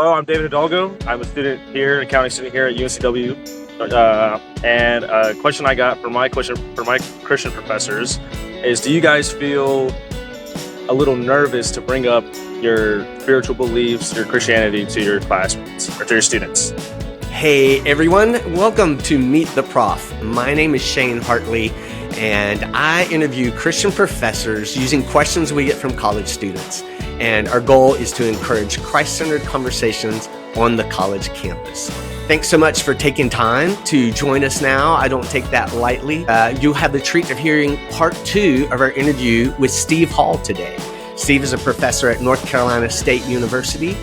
Hello, I'm David Hidalgo. I'm a student here, an accounting student here at UNCW. And a question I got for my Christian professors is: do you guys feel a little nervous to bring up your spiritual beliefs, your Christianity to your classmates or to your students? Hey everyone, welcome to Meet the Prof. My name is Shane Hartley, and I interview Christian professors using questions we get from college students. And our goal is to encourage Christ-centered conversations on the college campus. Thanks so much for taking time to join us now. I don't take that lightly. You'll have the treat of hearing part 2 of our interview with Steve Hall today. Steve is a professor at North Carolina State University.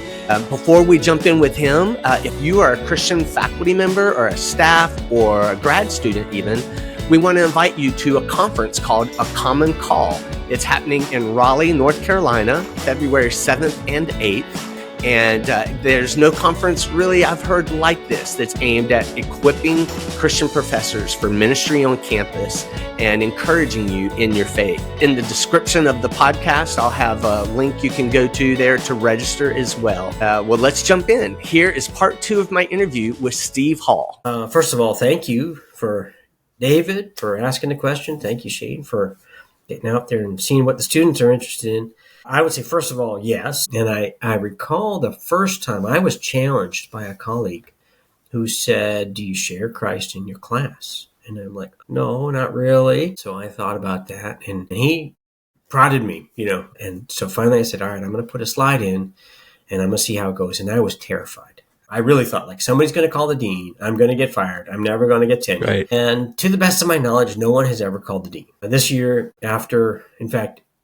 Before we jump in with him, if you are a Christian faculty member or a staff or a grad student even, we want to invite you to a conference called A Common Call. It's happening in Raleigh, North Carolina, February 7th and 8th. And there's no conference really I've heard like this that's aimed at equipping Christian professors for ministry on campus and encouraging you in your faith. In the description of the podcast, I'll have a link you can go to there to register as well. Well, let's jump in. Here is part 2 of my interview with Steve Hall. First of all, thank you for David for asking the question. Thank you, Shane, for getting out there and seeing what the students are interested in. I would say, first of all, yes. And I recall the first time I was challenged by a colleague who said, "Do you share Christ in your class?" And I'm like, "No, not really." So I thought about that, and he prodded me, And so finally I said, "All right, I'm going to put a slide in, and I'm going to see how it goes." And I was terrified. I really thought, somebody's going to call the dean. I'm going to get fired. I'm never going to get tenured. Right. And to the best of my knowledge, no one has ever called the dean. This year,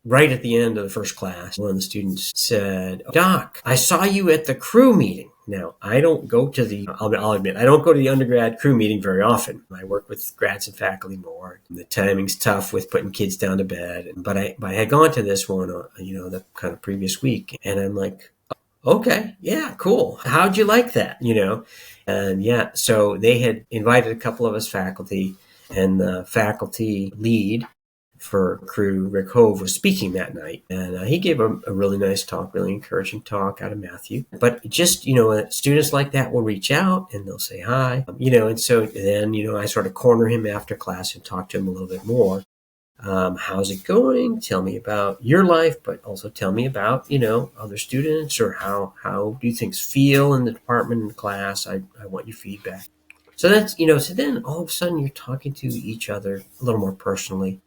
right at the end of the first class, one of the students said, "Doc, I saw you at the crew meeting." Now, I don't go to I'll admit, I don't go to the undergrad crew meeting very often. I work with grads and faculty more. The timing's tough with putting kids down to bed. But I had gone to this one, the kind of previous week. And I'm like, "Okay, yeah, cool. How'd you like that?" And yeah, so they had invited a couple of us faculty, and the faculty lead for crew, Rick Hove, was speaking that night. And he gave a really nice talk, really encouraging talk out of Matthew. But just, students like that will reach out and they'll say hi, and so then, I sort of corner him after class and talk to him a little bit more. How's it going? Tell me about your life, but also tell me about, other students, or how do things feel in the department, in the class? I want your feedback. So that's, so then all of a sudden you're talking to each other a little more personally,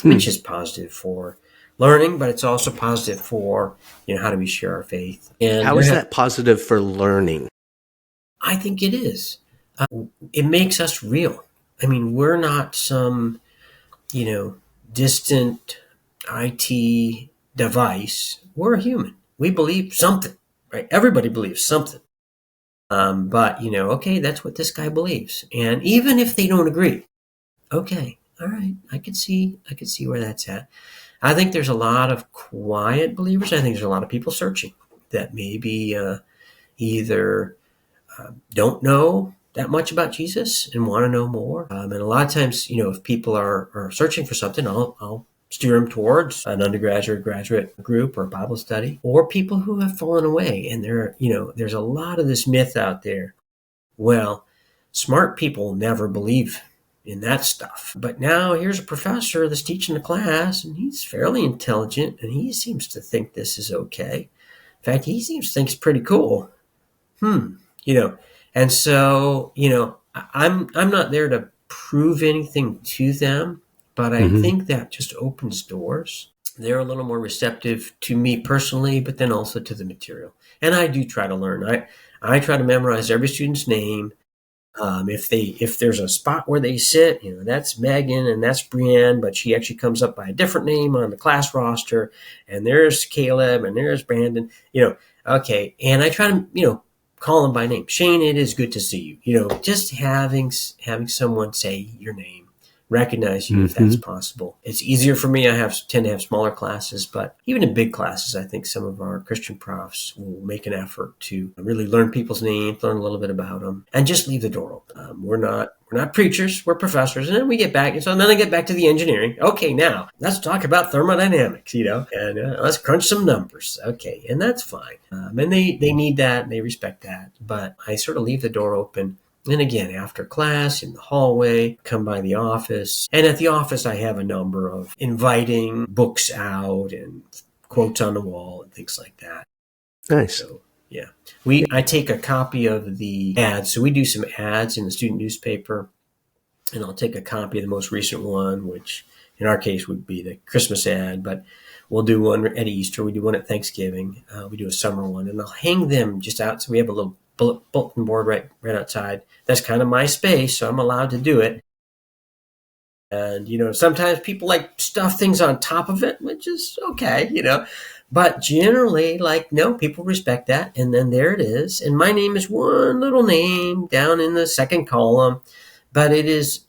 which is positive for learning, but it's also positive for, how do we share our faith? And how is that positive for learning? I think it is. It makes us real. I mean, we're not some, distant IT device. We're human. We believe something, right? Everybody believes something. But, okay, that's what this guy believes. And even if they don't agree, okay, all right, I could see where that's at. I think there's a lot of quiet believers. I think there's a lot of people searching that maybe either don't know that much about Jesus and want to know more. And a lot of times, if people are searching for something, I'll steer them towards an undergraduate or graduate group or Bible study, or people who have fallen away. And there's a lot of this myth out there. Well, smart people never believe in that stuff. But now here's a professor that's teaching the class, and he's fairly intelligent, and he seems to think this is okay. In fact, he seems to think it's pretty cool. And so, I'm not there to prove anything to them, but I think that just opens doors. They're a little more receptive to me personally, but then also to the material. And I do try to learn. I try to memorize every student's name. If there's a spot where they sit, that's Megan and that's Brienne, but she actually comes up by a different name on the class roster, and there's Caleb and there's Brandon, okay. And I try to, call them by name. Shane, it is good to see you. Just having someone say your name recognize you if that's possible. It's easier for me. Tend to have smaller classes, but even in big classes, I think some of our Christian profs will make an effort to really learn people's names, learn a little bit about them, and just leave the door open. We're not preachers, we're professors. And then we get back, and then I get back to the engineering. Okay, now let's talk about thermodynamics, and let's crunch some numbers. Okay, and that's fine. And they need that, and they respect that. But I sort of leave the door open. And again, after class, in the hallway, come by the office. And at the office, I have a number of inviting books out and quotes on the wall and things like that. Nice. So, yeah. I take a copy of the ads. So we do some ads in the student newspaper. And I'll take a copy of the most recent one, which in our case would be the Christmas ad. But we'll do one at Easter. We do one at Thanksgiving. We do a summer one. And I'll hang them just out. So we have a little bulletin board right outside. That's kind of my space, so I'm allowed to do it. And, sometimes people stuff things on top of it, which is okay, But generally, no, people respect that. And then there it is. And my name is one little name down in the second column. But it is,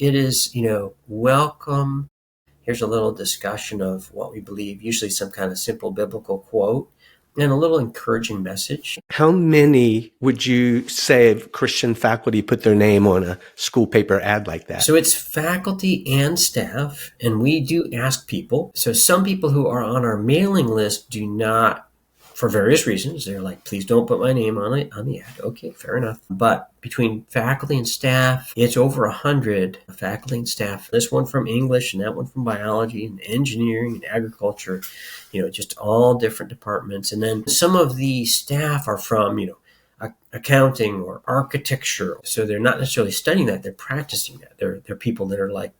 welcome. Here's a little discussion of what we believe, usually some kind of simple biblical quote. And a little encouraging message. How many would you say Christian faculty put their name on a school paper ad like that? So it's faculty and staff, and we do ask people. So some people who are on our mailing list do not, for various reasons. They're like, please don't put my name on the ad. Okay, fair enough. But between faculty and staff, it's over 100 faculty and staff. This one from English and that one from biology and engineering and agriculture, just all different departments. And then some of the staff are from, accounting or architecture. So they're not necessarily studying that, they're practicing that. They're people that are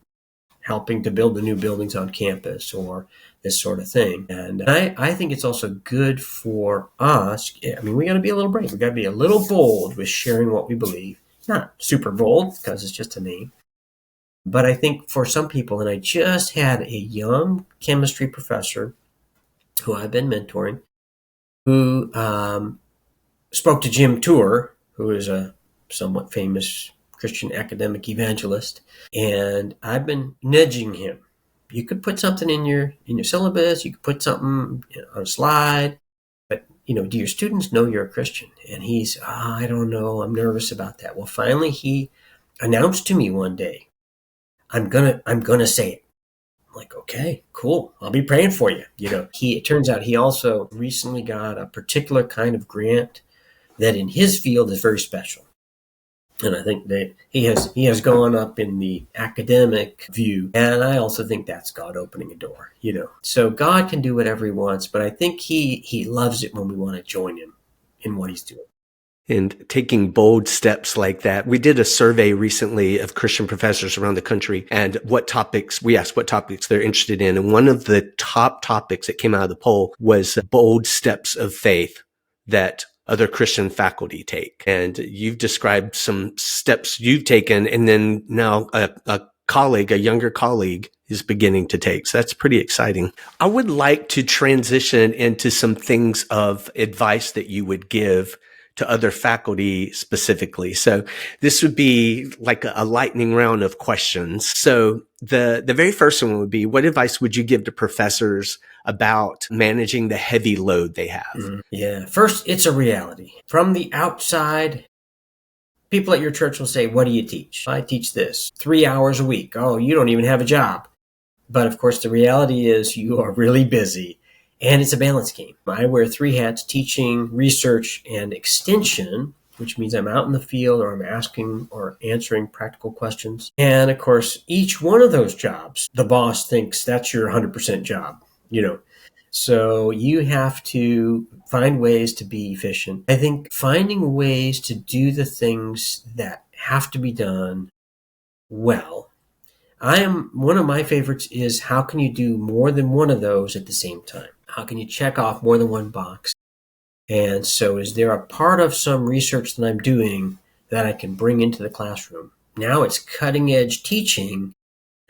helping to build the new buildings on campus or this sort of thing. And I think it's also good for us. We got to be a little brave. We got to be a little bold with sharing what we believe. Not super bold because it's just a name. But I think for some people, and I just had a young chemistry professor who I've been mentoring, who spoke to Jim Tour, who is a somewhat famous Christian academic evangelist, and I've been nudging him. You could put something in your syllabus, you could put something on a slide, but do your students know you're a Christian? And he's, I don't know, I'm nervous about that. Well, finally he announced to me one day, I'm gonna say it. I'm like, okay, cool. I'll be praying for you. It turns out he also recently got a particular kind of grant that in his field is very special. And I think that he has gone up in the academic view. And I also think that's God opening a door, So God can do whatever he wants, but I think he loves it when we want to join him in what he's doing. And taking bold steps like that. We did a survey recently of Christian professors around the country and we asked what topics they're interested in. And one of the top topics that came out of the poll was bold steps of faith that other Christian faculty take. And you've described some steps you've taken, and then now a younger colleague is beginning to take. So that's pretty exciting. I would like to transition into some things of advice that you would give to other faculty specifically. So this would be like a lightning round of questions. So the very first one would be, what advice would you give to professors about managing the heavy load they have? Mm-hmm. Yeah. First, it's a reality. From the outside, people at your church will say, what do you teach? I teach this 3 hours a week. Oh, you don't even have a job. But of course, the reality is you are really busy. And it's a balance game. I wear 3 hats: teaching, research, and extension, which means I'm out in the field or I'm asking or answering practical questions. And of course, each one of those jobs, the boss thinks that's your 100% job, So you have to find ways to be efficient. I think finding ways to do the things that have to be done well. One of my favorites is, how can you do more than one of those at the same time? How can you check off more than one box? And so is there a part of some research that I'm doing that I can bring into the classroom? Now it's cutting edge teaching.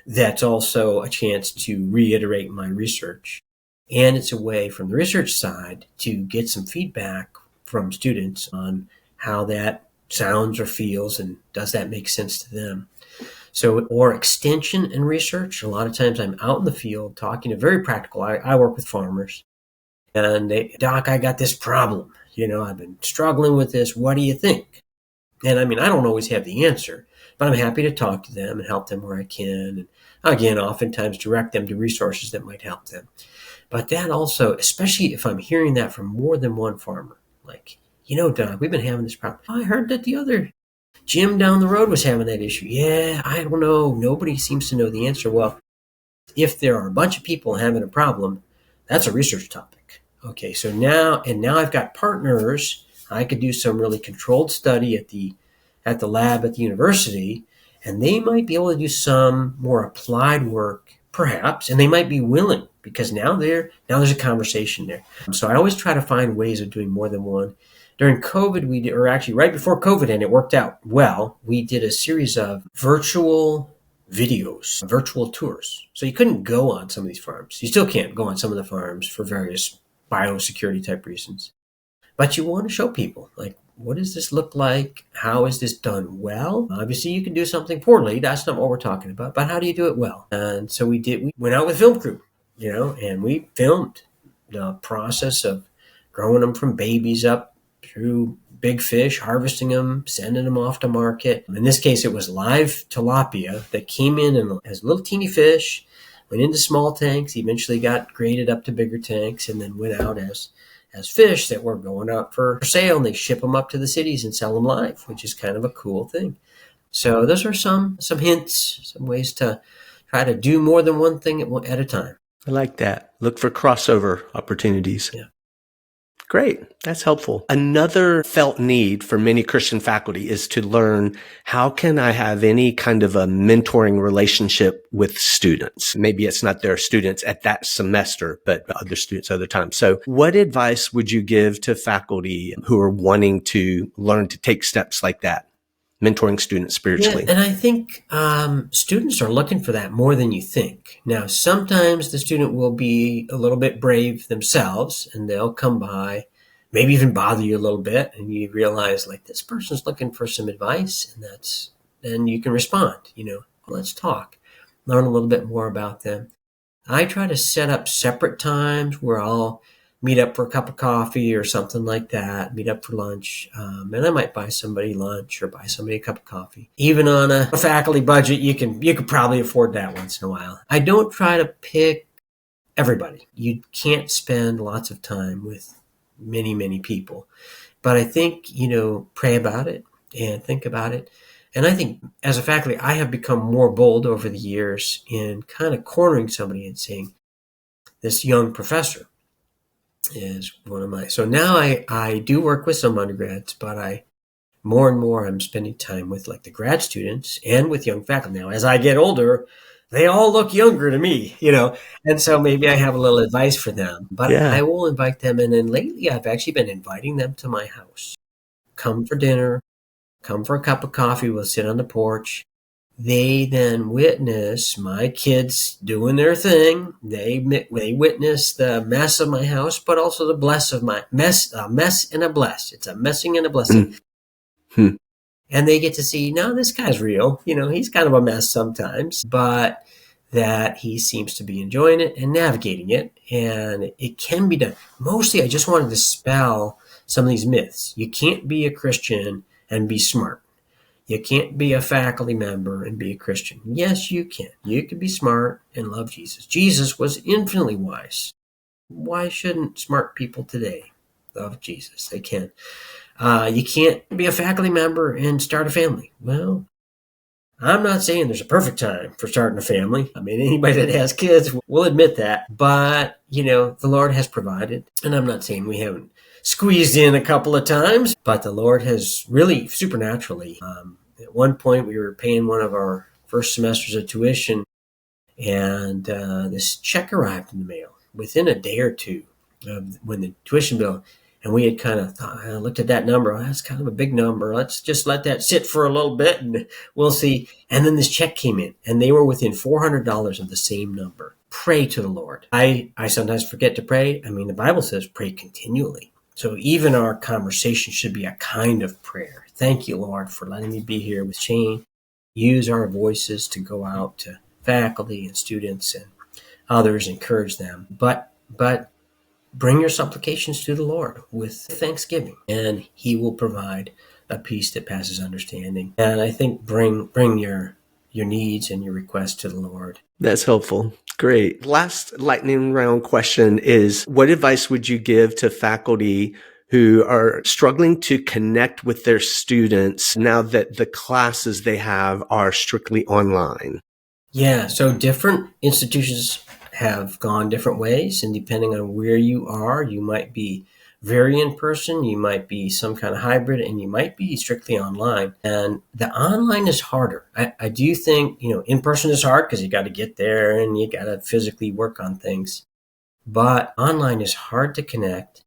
That's also a chance to reiterate my research. And it's a way from the research side to get some feedback from students on how that sounds or feels, and does that make sense to them? So, or extension and research. A lot of times I'm out in the field talking to very practical. I work with farmers and Doc, I got this problem. I've been struggling with this. What do you think? And I mean, I don't always have the answer, but I'm happy to talk to them and help them where I can. And again, oftentimes direct them to resources that might help them. But that also, especially if I'm hearing that from more than one farmer, like, Doc, we've been having this problem. I heard that the other Jim down the road was having that issue. Yeah, I don't know. Nobody seems to know the answer. Well, if there are a bunch of people having a problem, that's a research topic. Okay, so now I've got partners. I could do some really controlled study at the lab at the university, and they might be able to do some more applied work, perhaps, and they might be willing because now there's a conversation there. So I always try to find ways of doing more than one. During COVID, or actually right before COVID, and it worked out well, we did a series of virtual videos, virtual tours. So you couldn't go on some of these farms. You still can't go on some of the farms for various biosecurity type reasons. But you want to show people, like, what does this look like? How is this done well? Obviously, you can do something poorly. That's not what we're talking about. But how do you do it well? And so we went out with film crew, and we filmed the process of growing them from babies up through big fish, harvesting them, sending them off to market. In this case, it was live tilapia that came in as little teeny fish, went into small tanks, eventually got graded up to bigger tanks, and then went out as fish that were going out for sale, and they ship them up to the cities and sell them live, which is kind of a cool thing. So those are some hints, some ways to try to do more than one thing at a time. I like that. Look for crossover opportunities. Yeah. Great. That's helpful. Another felt need for many Christian faculty is to learn, how can I have any kind of a mentoring relationship with students? Maybe it's not their students at that semester, but other students other times. So what advice would you give to faculty who are wanting to learn to take steps like that, mentoring students spiritually? Yeah, and I think students are looking for that more than you think. Now, sometimes the student will be a little bit brave themselves, and they'll come by, maybe even bother you a little bit, and you realize, like, this person's looking for some advice, and then you can respond, let's talk, learn a little bit more about them. I try to set up separate times where I'll meet up for a cup of coffee or something like that, meet up for lunch. And I might buy somebody lunch or buy somebody a cup of coffee. Even on a faculty budget, you could probably afford that once in a while. I don't try to pick everybody. You can't spend lots of time with many, many people. But I think, pray about it and think about it. And I think as a faculty, I have become more bold over the years in kind of cornering somebody and saying, this young professor is one of my, so now I do work with some undergrads, but more and more I'm spending time with like the grad students and with young faculty. Now, as I get older, they all look younger to me, and so maybe I have a little advice for them, but Yeah. I will invite them. And then lately I've actually been inviting them to my house. Come for dinner, come for a cup of coffee. We'll sit on the porch. They then witness my kids doing their thing. They witness the mess of my house, but also the bless of my mess. A mess and a bless. It's a messing and a blessing. Mm-hmm. And they get to see, no, this guy's real. He's kind of a mess sometimes, but that he seems to be enjoying it and navigating it. And it can be done. Mostly, I just wanted to dispel some of these myths. You can't be a Christian and be smart. You can't be a faculty member and be a Christian. Yes, you can. You can be smart and love Jesus. Jesus was infinitely wise. Why shouldn't smart people today love Jesus? They can. You can't be a faculty member and start a family. Well, I'm not saying there's a perfect time for starting a family. I mean, anybody that has kids will admit that. But, the Lord has provided. And I'm not saying we haven't squeezed in a couple of times, but the Lord has really supernaturally. At one point, we were paying one of our first semesters of tuition, and this check arrived in the mail within a day or two of when the tuition bill. And we had kind of looked at that number. Oh, that's kind of a big number. Let's just let that sit for a little bit, and we'll see. And then this check came in, and they were within $400 of the same number. Pray to the Lord. I sometimes forget to pray. I mean, the Bible says pray continually. So even our conversation should be a kind of prayer. Thank you, Lord, for letting me be here with Shane. use our voices to go out to faculty and students and others, encourage them. But bring your supplications to the Lord with thanksgiving, and He will provide a peace that passes understanding. And I think bring your needs and your requests to the Lord. That's helpful. Great. Last lightning round question is, what advice would you give to faculty who are struggling to connect with their students now that the classes they have are strictly online? Yeah, so different institutions have gone different ways, and depending on where you are, you might be very in person, you might be some kind of hybrid, and you might be strictly online. And the online is harder. I do think, in person is hard because you got to get there and you got to physically work on things. But online is hard to connect.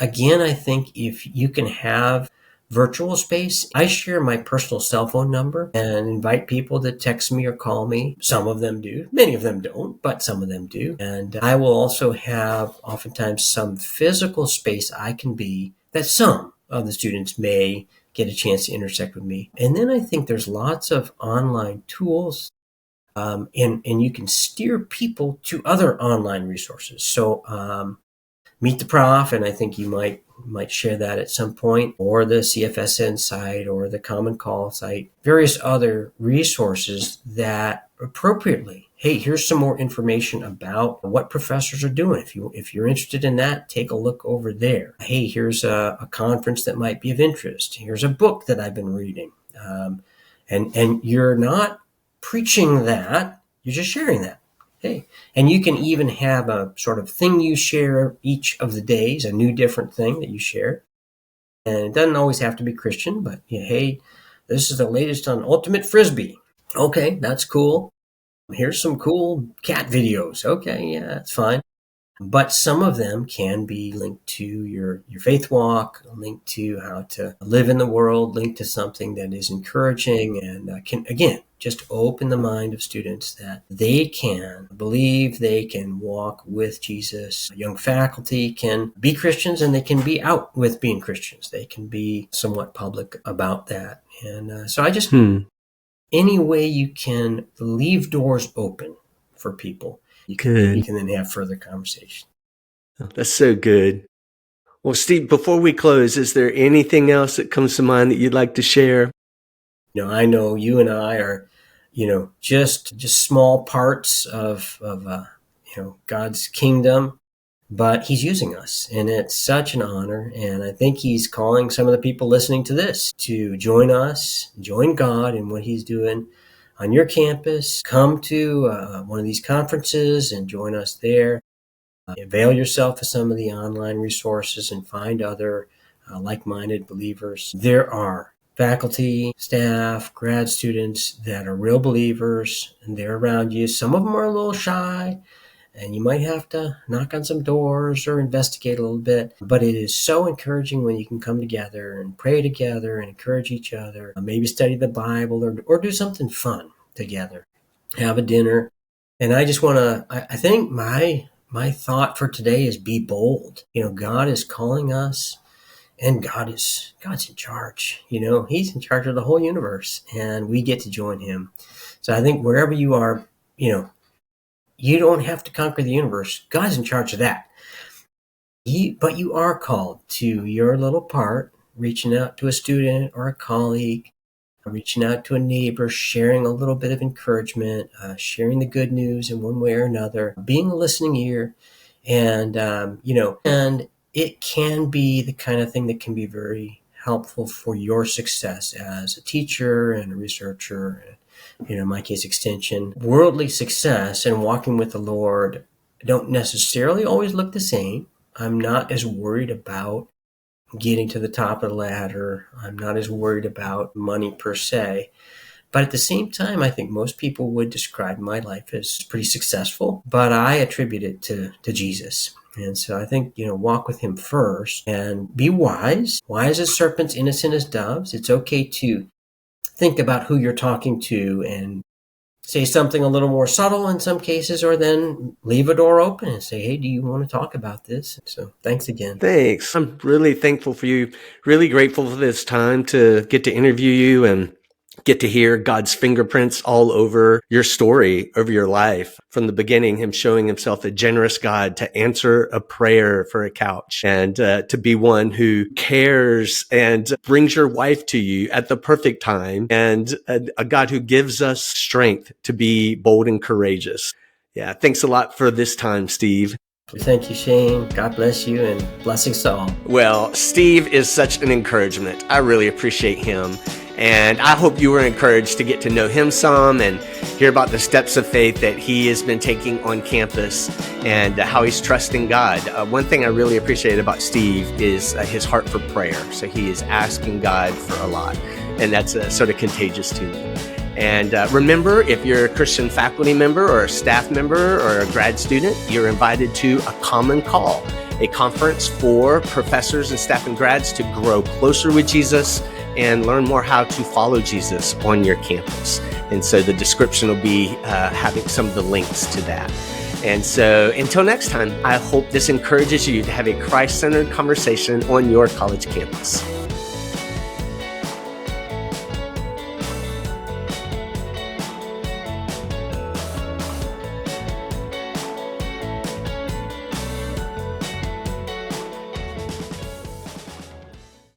Again, I think if you can have virtual space, I share my personal cell phone number and invite people to text me or call me. Some of them do. Many of them don't, but some of them do. And I will also have oftentimes some physical space I can be that some of the students may get a chance to intersect with me. And then I think there's lots of online tools, and you can steer people to other online resources. So Meet the Prof, and I think you might share that at some point, or the CFSN site, or the Common Call site, various other resources that appropriately, hey, here's some more information about what professors are doing. If you're interested in that, take a look over there. Hey, here's a conference that might be of interest. Here's a book that I've been reading. And you're not preaching that, you're just sharing that. Hey, and you can even have a sort of thing you share each of the days, a new different thing that you share. And it doesn't always have to be Christian, but hey, this is the latest on Ultimate Frisbee. Okay, that's cool. Here's some cool cat videos. Okay, yeah, that's fine. But some of them can be linked to your faith walk, linked to how to live in the world, linked to something that is encouraging and can, again, just open the mind of students that they can believe, they can walk with Jesus. Young faculty can be Christians and they can be out with being Christians. They can be somewhat public about that. And so I just, any way you can leave doors open for people, you can then have further conversation. That's so good. Well, Steve, before we close, is there anything else that comes to mind that you'd like to share? I know you and I are, just small parts of God's kingdom, but He's using us, and it's such an honor. And I think He's calling some of the people listening to this to join us, join God in what He's doing on your campus. Come to one of these conferences and join us there. Avail yourself of some of the online resources and find other like-minded believers. There are faculty, staff, grad students that are real believers, and they're around you. Some of them are a little shy, and you might have to knock on some doors or investigate a little bit. But it is so encouraging when you can come together and pray together and encourage each other, maybe study the Bible or do something fun together, have a dinner. And I just want to, I think my thought for today is be bold. God is calling us, and God's in charge. He's in charge of the whole universe, and we get to join Him. So I think wherever you are, you don't have to conquer the universe. God's in charge of that. But you are called to your little part, reaching out to a student or a colleague, reaching out to a neighbor, sharing a little bit of encouragement, sharing the good news in one way or another, being a listening ear. And, and it can be the kind of thing that can be very helpful for your success as a teacher and a researcher, and, in my case, extension. Worldly success and walking with the Lord don't necessarily always look the same. I'm not as worried about getting to the top of the ladder. I'm not as worried about money per se. But at the same time, I think most people would describe my life as pretty successful, but I attribute it to Jesus. And so I think, walk with Him first and be wise as serpents, innocent as doves. It's okay to think about who you're talking to and say something a little more subtle in some cases, or then leave a door open and say, hey, do you want to talk about this? So thanks again. Thanks. I'm really thankful for you, really grateful for this time to get to interview you and get to hear God's fingerprints all over your story, over your life. From the beginning, him showing himself a generous God to answer a prayer for a couch and to be one who cares and brings your wife to you at the perfect time, and a God who gives us strength to be bold and courageous. Yeah, thanks a lot for this time, Steve. Thank you, Shane. God bless you, and blessings to all. Well, Steve is such an encouragement. I really appreciate him. And I hope you were encouraged to get to know him some and hear about the steps of faith that he has been taking on campus and how he's trusting God. One thing I really appreciate about Steve is his heart for prayer. So he is asking God for a lot, and that's sort of contagious to me. And remember, if you're a Christian faculty member or a staff member or a grad student, you're invited to a Common Call, a conference for professors and staff and grads to grow closer with Jesus and learn more how to follow Jesus on your campus. And so the description will be having some of the links to that. And so until next time, I hope this encourages you to have a Christ-centered conversation on your college campus.